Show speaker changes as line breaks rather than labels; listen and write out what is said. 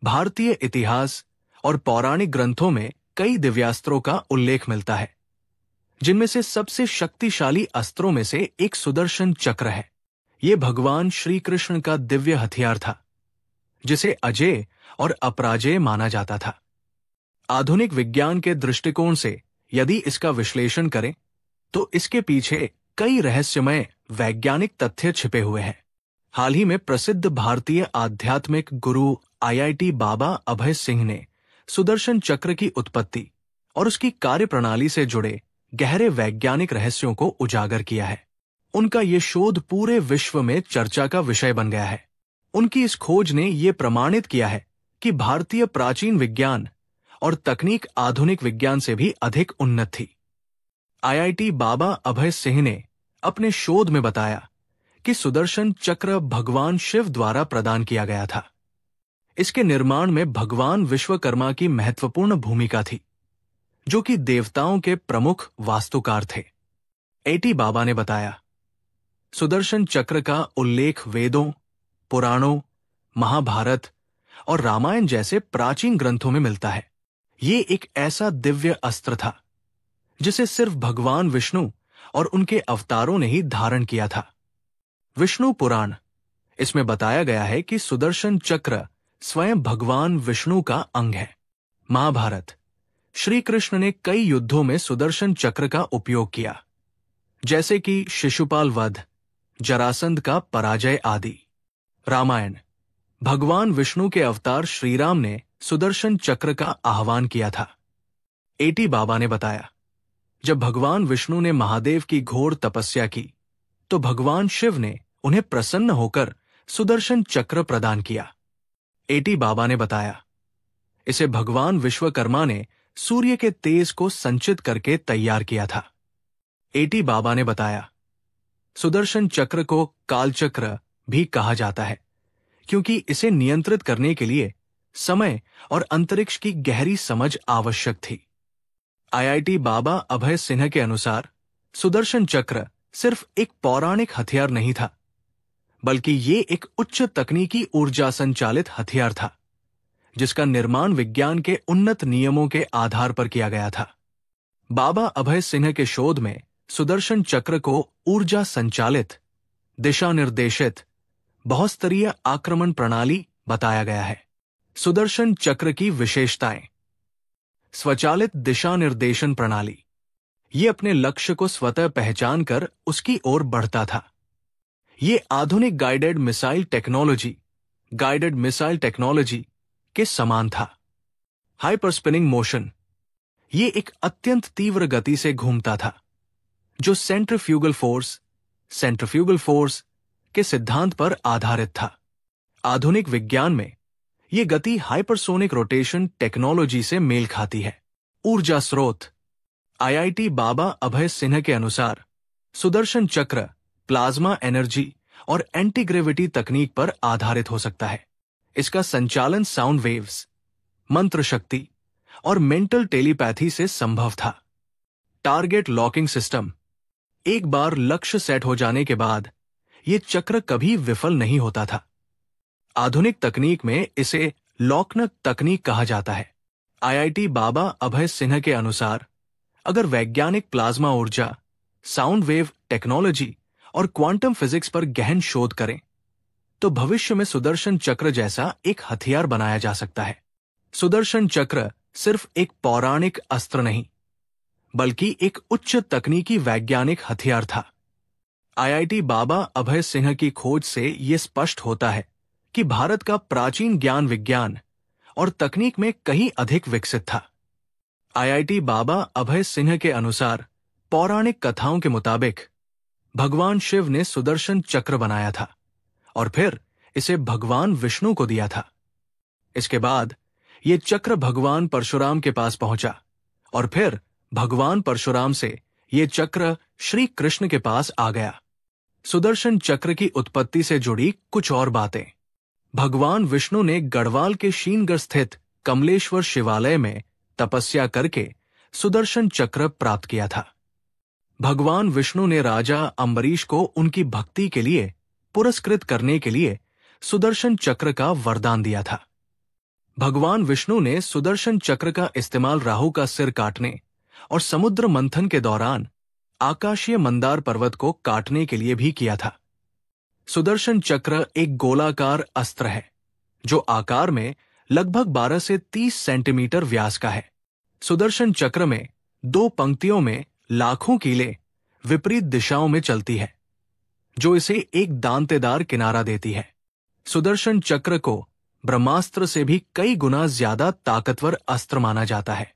भारतीय इतिहास और पौराणिक ग्रंथों में कई दिव्यास्त्रों का उल्लेख मिलता है, जिनमें से सबसे शक्तिशाली अस्त्रों में से एक सुदर्शन चक्र है। ये भगवान श्री कृष्ण का दिव्य हथियार था, जिसे अजेय और अपराजेय माना जाता था। आधुनिक विज्ञान के दृष्टिकोण से यदि इसका विश्लेषण करें, तो इसके पीछे कई रहस्यमय वैज्ञानिक तथ्य छिपे हुए हैं। हाल ही में प्रसिद्ध भारतीय आध्यात्मिक गुरु आईआईटी बाबा अभय सिंह ने सुदर्शन चक्र की उत्पत्ति और उसकी कार्यप्रणाली से जुड़े गहरे वैज्ञानिक रहस्यों को उजागर किया है। उनका ये शोध पूरे विश्व में चर्चा का विषय बन गया है। उनकी इस खोज ने ये प्रमाणित किया है कि भारतीय प्राचीन विज्ञान और तकनीक आधुनिक विज्ञान से भी अधिक उन्नत थी। आईआईटी बाबा अभय सिंह ने अपने शोध में बताया कि सुदर्शन चक्र भगवान शिव द्वारा प्रदान किया गया था। इसके निर्माण में भगवान विश्वकर्मा की महत्वपूर्ण भूमिका थी, जो कि देवताओं के प्रमुख वास्तुकार थे। एटी बाबा ने बताया, सुदर्शन चक्र का उल्लेख वेदों, पुराणों, महाभारत और रामायण जैसे प्राचीन ग्रंथों में मिलता है। ये एक ऐसा दिव्य अस्त्र था जिसे सिर्फ भगवान विष्णु और उनके अवतारों ने ही धारण किया था। विष्णु पुराण, इसमें बताया गया है कि सुदर्शन चक्र स्वयं भगवान विष्णु का अंग है। महाभारत, श्री कृष्ण ने कई युद्धों में सुदर्शन चक्र का उपयोग किया, जैसे कि शिशुपाल वध, जरासंध का पराजय आदि। रामायण, भगवान विष्णु के अवतार श्रीराम ने सुदर्शन चक्र का आह्वान किया था। एटी बाबा ने बताया, जब भगवान विष्णु ने महादेव की घोर तपस्या की, तो भगवान शिव ने उन्हें प्रसन्न होकर सुदर्शन चक्र प्रदान किया। एटी बाबा ने बताया, इसे भगवान विश्वकर्मा ने सूर्य के तेज को संचित करके तैयार किया था। एटी बाबा ने बताया, सुदर्शन चक्र को कालचक्र भी कहा जाता है, क्योंकि इसे नियंत्रित करने के लिए समय और अंतरिक्ष की गहरी समझ आवश्यक थी। आईआईटी बाबा अभय सिन्हा के अनुसार सुदर्शन चक्र सिर्फ एक पौराणिक हथियार नहीं था, बल्कि ये एक उच्च तकनीकी ऊर्जा संचालित हथियार था, जिसका निर्माण विज्ञान के उन्नत नियमों के आधार पर किया गया था। बाबा अभय सिन्हा के शोध में सुदर्शन चक्र को ऊर्जा संचालित, दिशा निर्देशित, बहुस्तरीय आक्रमण प्रणाली बताया गया है। सुदर्शन चक्र की विशेषताएं: स्वचालित दिशा निर्देशन प्रणाली, ये अपने लक्ष्य को स्वतः पहचान कर उसकी ओर बढ़ता था। ये आधुनिक गाइडेड मिसाइल टेक्नोलॉजी के समान था। हाइपरस्पिनिंग मोशन, ये एक अत्यंत तीव्र गति से घूमता था, जो सेंट्रीफ्यूगल फोर्स के सिद्धांत पर आधारित था। आधुनिक विज्ञान में ये गति हाइपरसोनिक रोटेशन टेक्नोलॉजी से मेल खाती है। ऊर्जा स्रोत: आईआईटी बाबा अभय सिन्हा के अनुसार सुदर्शन चक्र प्लाज्मा एनर्जी और एंटीग्रेविटी तकनीक पर आधारित हो सकता है। इसका संचालन साउंड वेव्स, मंत्र शक्ति और मेंटल टेलीपैथी से संभव था। टारगेट लॉकिंग सिस्टम, एक बार लक्ष्य सेट हो जाने के बाद यह चक्र कभी विफल नहीं होता था। आधुनिक तकनीक में इसे लॉकनट तकनीक कहा जाता है। आईआईटी बाबा अभय सिन्हा के अनुसार अगर वैज्ञानिक प्लाज्मा ऊर्जा, साउंड वेव टेक्नोलॉजी और क्वांटम फिजिक्स पर गहन शोध करें, तो भविष्य में सुदर्शन चक्र जैसा एक हथियार बनाया जा सकता है। सुदर्शन चक्र सिर्फ एक पौराणिक अस्त्र नहीं, बल्कि एक उच्च तकनीकी वैज्ञानिक हथियार था। आईआईटी बाबा अभय सिन्हा की खोज से यह स्पष्ट होता है कि भारत का प्राचीन ज्ञान विज्ञान और तकनीक में कहीं अधिक विकसित था। आईआईटी बाबा अभय सिन्हा के अनुसार पौराणिक कथाओं के मुताबिक भगवान शिव ने सुदर्शन चक्र बनाया था और फिर इसे भगवान विष्णु को दिया था। इसके बाद यह चक्र भगवान परशुराम के पास पहुंचा और फिर भगवान परशुराम से यह चक्र श्री कृष्ण के पास आ गया। सुदर्शन चक्र की उत्पत्ति से जुड़ी कुछ और बातें: भगवान विष्णु ने गढ़वाल के शीनगढ़ स्थित कमलेश्वर शिवालय में तपस्या करके सुदर्शन चक्र प्राप्त किया था। भगवान विष्णु ने राजा अम्बरीश को उनकी भक्ति के लिए पुरस्कृत करने के लिए सुदर्शन चक्र का वरदान दिया था। भगवान विष्णु ने सुदर्शन चक्र का इस्तेमाल राहु का सिर काटने और समुद्र मंथन के दौरान आकाशीय मंदार पर्वत को काटने के लिए भी किया था। सुदर्शन चक्र एक गोलाकार अस्त्र है जो आकार में लगभग 12 से 30 सेंटीमीटर व्यास का है। सुदर्शन चक्र में 2 पंक्तियों में लाखों कीलें विपरीत दिशाओं में चलती है, जो इसे एक दांतेदार किनारा देती है। सुदर्शन चक्र को ब्रह्मास्त्र से भी कई गुना ज्यादा ताकतवर अस्त्र माना जाता है।